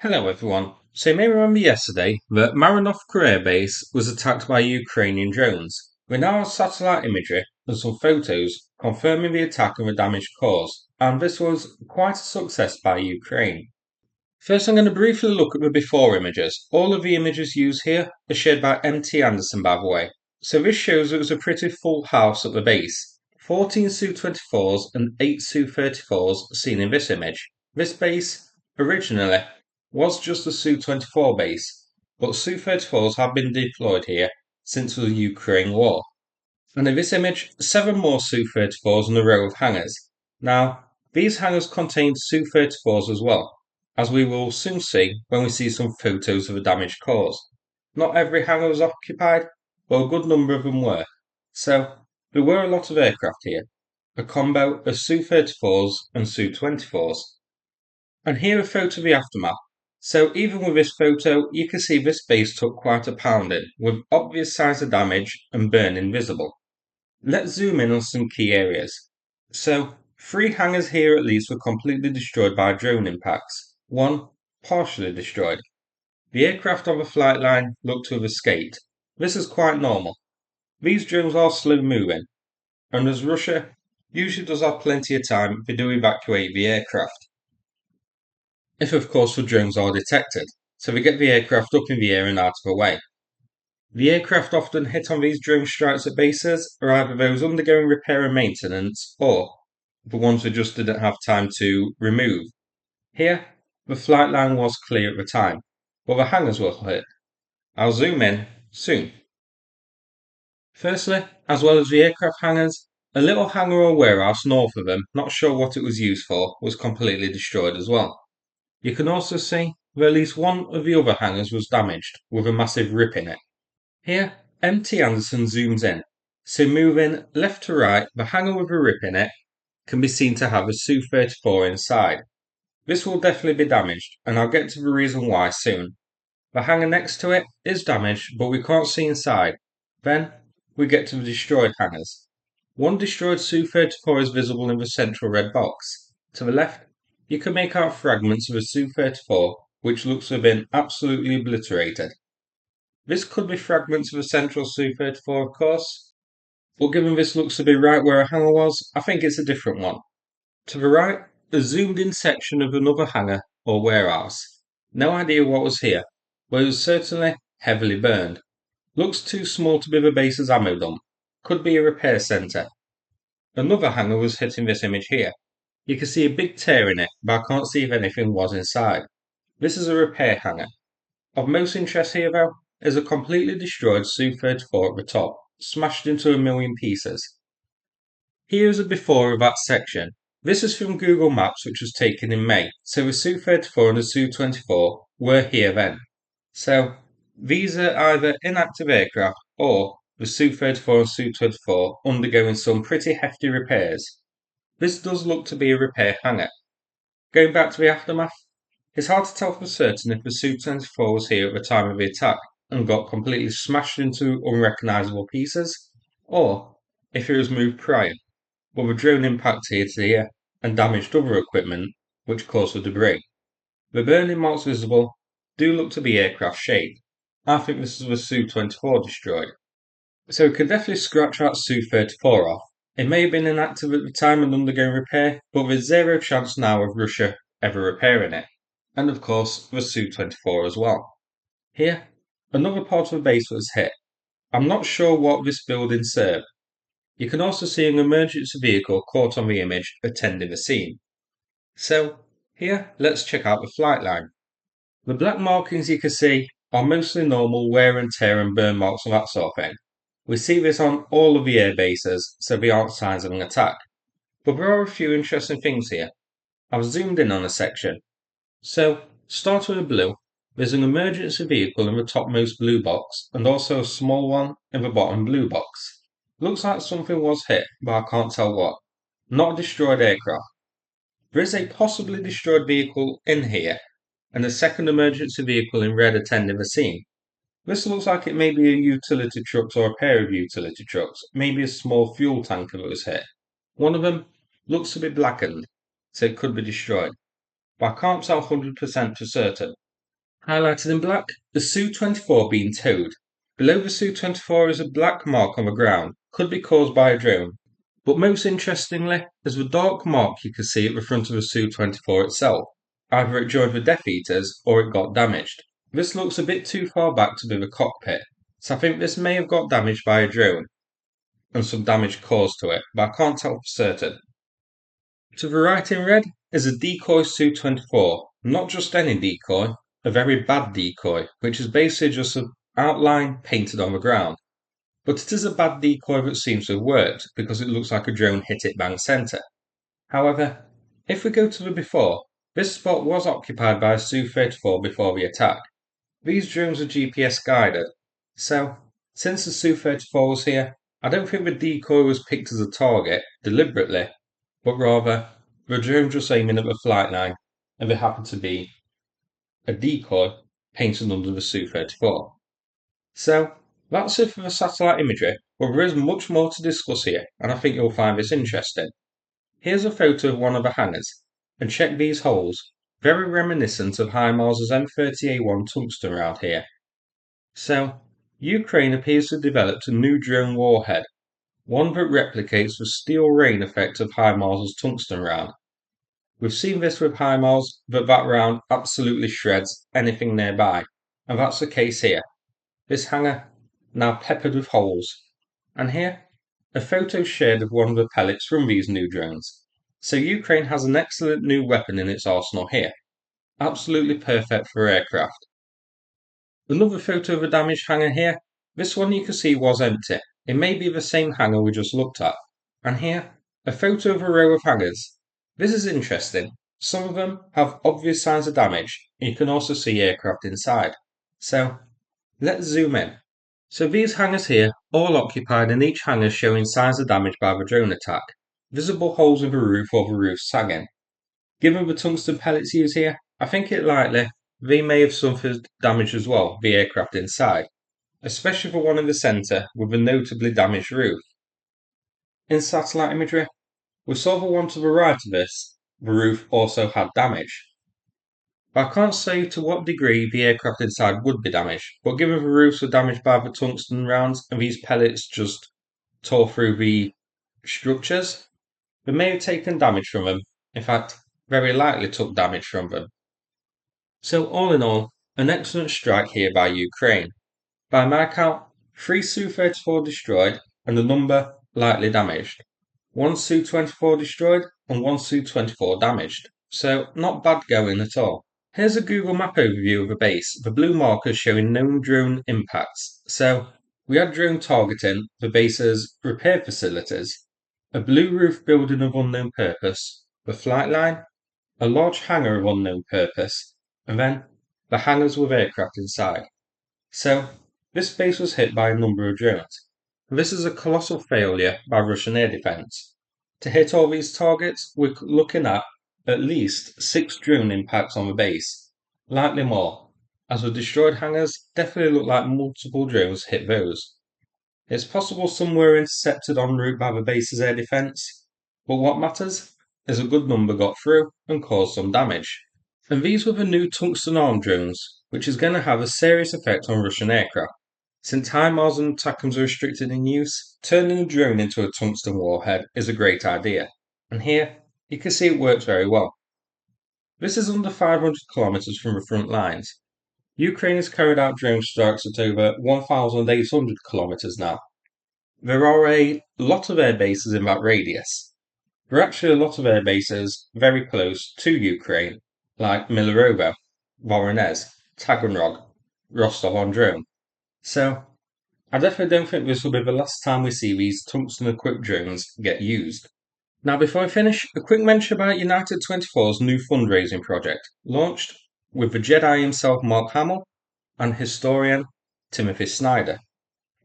Hello everyone. So you may remember yesterday that Marinovka airbase was attacked by Ukrainian drones. We now have satellite imagery and some photos confirming the attack and the damage caused, and this was quite a success by Ukraine. First I'm going to briefly look at the before images. All of the images used here are shared by MT Anderson, by the way. So this shows it was a pretty full house at the base. 14 Su-24s and 8 Su-34s seen in this image. This base, originally, was just a Su-24 base, but Su-34s have been deployed here since the Ukraine war. And in this image, 7 more Su-34s in a row of hangars. Now, these hangars contained Su-34s as well, as we will soon see when we see some photos of the damage caused. Not every hangar was occupied, but a good number of them were. So, there were a lot of aircraft here, a combo of Su-34s and Su-24s. And here a photo of the aftermath. So even with this photo, you can see this base took quite a pounding, with obvious signs of damage and burning visible. Let's zoom in on some key areas. So, 3 hangars here at least were completely destroyed by drone impacts. 1 partially destroyed. The aircraft on the flight line looked to have escaped. This is quite normal. These drones are slow moving, and as Russia usually does have plenty of time, they do evacuate the aircraft. If of course the drones are detected, so they get the aircraft up in the air and out of the way. The aircraft often hit on these drone strikes at bases are either those undergoing repair and maintenance or the ones that just didn't have time to remove. Here, the flight line was clear at the time, but the hangars were hit. I'll zoom in soon. Firstly, as well as the aircraft hangars, a little hangar or warehouse north of them, not sure what it was used for, was completely destroyed as well. You can also see that at least one of the other hangars was damaged, with a massive rip in it. Here, MT Anderson zooms in, so moving left to right, the hangar with a rip in it can be seen to have a Su-34 inside. This will definitely be damaged, and I'll get to the reason why soon. The hangar next to it is damaged, but we can't see inside. Then, we get to the destroyed hangars. One destroyed Su-34 is visible in the central red box. To the left, you can make out fragments of a Su-34 which looks to have been absolutely obliterated. This could be fragments of a central Su-34 of course, but given this looks to be right where a hangar was, I think it's a different one. To the right, a zoomed in section of another hangar or warehouse. No idea what was here, but it was certainly heavily burned. Looks too small to be the base's ammo dump. Could be a repair centre. Another hangar was hit in this image here. You can see a big tear in it, but I can't see if anything was inside. This is a repair hangar. Of most interest here though, is a completely destroyed Su-34 at the top, smashed into a million pieces. Here is a before of that section. This is from Google Maps which was taken in May, so the Su-34 and the Su-24 were here then. So these are either inactive aircraft or the Su-34 and Su-24 undergoing some pretty hefty repairs. This does look to be a repair hangar. Going back to the aftermath, it's hard to tell for certain if the Su-24 was here at the time of the attack and got completely smashed into unrecognisable pieces, or if it was moved prior, but the drone impacted here and damaged other equipment which caused the debris. The burning marks visible do look to be aircraft shaped. I think this is the Su-24 destroyed. So we can definitely scratch that Su-34 off. It may have been inactive at the time and undergoing repair, but there's zero chance now of Russia ever repairing it. And of course, the Su-24 as well. Here, another part of the base was hit. I'm not sure what this building served. You can also see an emergency vehicle caught on the image attending the scene. So, here, let's check out the flight line. The black markings you can see are mostly normal wear and tear and burn marks and that sort of thing. We see this on all of the air bases, so they aren't signs of an attack. But there are a few interesting things here. I've zoomed in on a section. So, starting with blue, there's an emergency vehicle in the topmost blue box and also a small one in the bottom blue box. Looks like something was hit, but I can't tell what. Not a destroyed aircraft. There is a possibly destroyed vehicle in here, and a second emergency vehicle in red attending the scene. This looks like it may be a utility truck or a pair of utility trucks, maybe a small fuel tanker that was hit. One of them looks to be blackened, so it could be destroyed, but I can't tell 100% for certain. Highlighted in black, the Su-24 being towed. Below the Su-24 is a black mark on the ground, could be caused by a drone. But most interestingly is the dark mark you can see at the front of the Su-24 itself. Either it joined the Death Eaters or it got damaged. This looks a bit too far back to be the cockpit, so I think this may have got damaged by a drone and some damage caused to it, but I can't tell for certain. To the right in red is a Decoy Su-24, not just any decoy, a very bad decoy, which is basically just an outline painted on the ground. But it is a bad decoy that seems to have worked because it looks like a drone hit it bang centre. However, if we go to the before, this spot was occupied by a Su-34 before the attack. These drones are GPS guided, so since the Su-34 was here, I don't think the decoy was picked as a target deliberately, but rather the drone just aiming at the flight line and there happened to be a decoy painted under the Su-34. So that's it for the satellite imagery, but there is much more to discuss here and I think you'll find this interesting. Here's a photo of one of the hangars, and check these holes, very reminiscent of HIMARS's M30A1 tungsten round here. So, Ukraine appears to have developed a new drone warhead, one that replicates the steel rain effect of HIMARS's tungsten round. We've seen this with HIMARS, that round absolutely shreds anything nearby, and that's the case here. This hangar now peppered with holes, and here a photo shared of one of the pellets from these new drones. So Ukraine has an excellent new weapon in its arsenal here, absolutely perfect for aircraft. Another photo of a damaged hangar here. This one you can see was empty. It may be the same hangar we just looked at. And here, a photo of a row of hangars. This is interesting. Some of them have obvious signs of damage, and you can also see aircraft inside. So, let's zoom in. So these hangars here, all occupied and each hangar showing signs of damage by the drone attack. Visible holes in the roof or the roof sagging. Given the tungsten pellets used here, I think it likely they may have suffered damage as well, the aircraft inside, especially for one in the centre with a notably damaged roof. In satellite imagery, we saw the one to the right of this, the roof also had damage. I can't say to what degree the aircraft inside would be damaged, but given the roofs were damaged by the tungsten rounds and these pellets just tore through the structures, they may have taken damage from them, in fact, very likely took damage from them. So all in all, an excellent strike here by Ukraine. By my count, 3 Su-34 destroyed and a number lightly damaged. 1 Su-24 destroyed and 1 Su-24 damaged. So not bad going at all. Here's a Google Map overview of the base, the blue markers showing known drone impacts. So we had drone targeting the base's repair facilities, a blue roof building of unknown purpose, the flight line, a large hangar of unknown purpose, and then the hangars with aircraft inside. So this base was hit by a number of drones. This is a colossal failure by Russian air defense. To hit all these targets, we're looking at least 6 drone impacts on the base, likely more, as the destroyed hangars definitely look like multiple drones hit those. It's possible some were intercepted en route by the base's air defense, but what matters is a good number got through and caused some damage. And these were the new tungsten arm drones, which is going to have a serious effect on Russian aircraft. Since HIMARS and TACMs are restricted in use, turning a drone into a tungsten warhead is a great idea. And here, you can see it works very well. This is under 500 kilometers from the front lines. Ukraine has carried out drone strikes at over 1,800 kilometers now. There are a lot of air bases in that radius. There are actually a lot of air bases very close to Ukraine, like Milarovo, Voronezh, Taganrog, Rostov-on-Don. So, I definitely don't think this will be the last time we see these tungsten-equipped drones get used. Now, before I finish, a quick mention about United 24's new fundraising project, launched with the Jedi himself Mark Hamill and historian Timothy Snyder.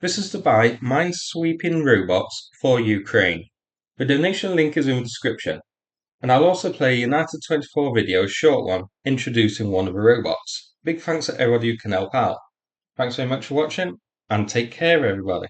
This is to buy mind-sweeping robots for Ukraine. The donation link is in the description, and I'll also play a United 24 video, a short one, introducing one of the robots. Big thanks to everybody who can help out. Thanks very much for watching, and take care everybody.